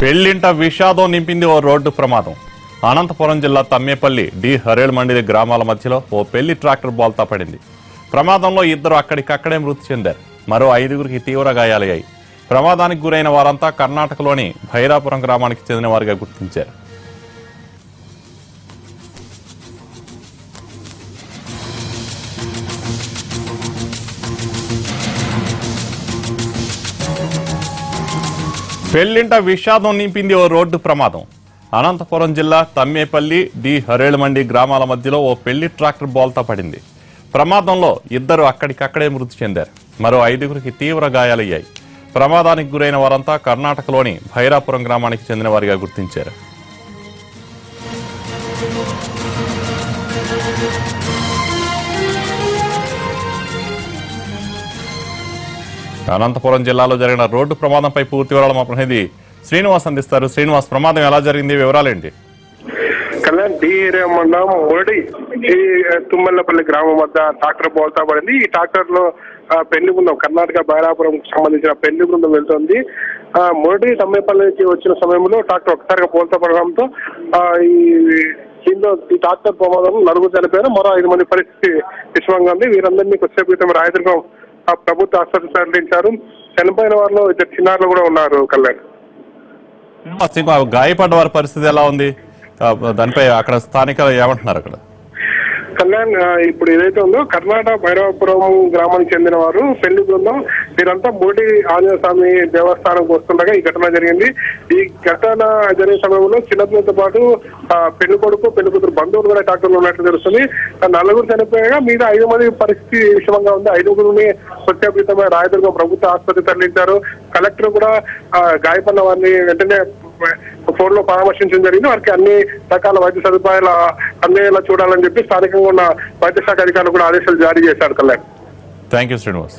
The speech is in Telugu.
పెళ్లింట విషాదం నింపింది ఓ రోడ్డు ప్రమాదం. అనంతపురం జిల్లా తమ్మేపల్లి డి హరేళ్మండి గ్రామాల మధ్యలో ఓ పెళ్లి ట్రాక్టర్ బోల్తా పడింది. ప్రమాదంలో ఇద్దరు అక్కడికక్కడే మృతి చెందారు. మరో 5గురికి తీవ్ర గాయాలయ్యాయి. ప్రమాదానికి గురైన వారంతా కర్ణాటకలోని భైరాపురం గ్రామానికి చెందిన వారిగా గుర్తించారు. పెళ్లింట విషాదం నింపింది ఓ రోడ్డు ప్రమాదం. అనంతపురం జిల్లా తమ్మేపల్లి డి హరేళ్మండి గ్రామాల మధ్యలో ఓ పెళ్లి ట్రాక్టర్ బోల్తా పడింది. ప్రమాదంలో ఇద్దరు అక్కడికక్కడే మృతి చెందారు. మరో 5గురికి తీవ్ర గాయాలయ్యాయి. ప్రమాదానికి గురైన వారంతా కర్ణాటకలోని భైరాపురం గ్రామానికి చెందిన వారిగా గుర్తించారు. అనంతపురం జిల్లాలో జరిగిన రోడ్డు ప్రమాదంపై పూర్తి వివరాలు మా ప్రతినిధి శ్రీనివాస్ అందిస్తారు. శ్రీనివాస్, ప్రమాదం ఎలా జరిగింది, వివరాలేంటి? కళ్యాణ్ డి ఏరియా మండలం మొరడి తుమ్మల్లపల్లి గ్రామం వద్ద ట్రాక్టర్ బోల్తా పడింది. ఈ ట్రాక్టర్ లో పెళ్లి బృందం కర్ణాటక బైరాపురం సంబంధించిన పెళ్లి బృందం వెళ్తుంది. మొరడి తమ్మేపల్లికి వచ్చిన సమయంలో ట్రాక్టర్ ఒకసారిగా బోల్తా పడడంతో ఈ ట్రాక్టర్ ప్రమాదం 4 చనిపోయారు. మరో 5 మంది పరిస్థితి విషమంగా ఉంది. వీరందరినీ కొద్దిసేపు క్రితం రాయదుర్గం ప్రభుత్వ ఆసుపత్రి తరలించారు. చనిపోయిన వారిలో 2 చిన్నారులు కూడా ఉన్నారు. కళ్యాణ్, గాయపడ్డ వారి పరిస్థితి ఎలా ఉంది? దానిపై అక్కడ స్థానికులు ఏమంటున్నారు? అక్కడ కళ్యాణ్, ఇప్పుడు ఏదైతే ఉందో కర్ణాటక భైరవపురం గ్రామానికి చెందిన వారు పెళ్లి బృందం వీరంతా మూడి ఆంజనేయ స్వామి దేవస్థానంకి వస్తుండగా ఈ ఘటన జరిగింది. ఈ ఘటన జరిగే సమయంలో చిన్నపిల్లలతో పాటు పెళ్లి కొడుకు పెళ్లి కూతురు బంధువులు కూడా ట్రాక్టర్లో ఉన్నట్లు తెలుస్తుంది. 4 చనిపోయాగా మీద 5 మంది పరిస్థితి విషమంగా ఉంది. 5గురిని స్వచ్ఛాపితమైన రాయదుర్గం ప్రభుత్వ ఆసుపత్రి తరలించారు. కలెక్టర్ కూడా గాయపడిన వారిని వెంటనే ఫోన్ లో పరామర్శించడం జరిగింది. వారికి అన్ని రకాల వైద్య సదుపాయాలు అందేలా చూడాలని చెప్పి స్థానికంగా ఉన్న వైద్య శాఖ అధికారులు కూడా ఆదేశాలు జారీ చేశారు. Kalyan, thank you Srinivas.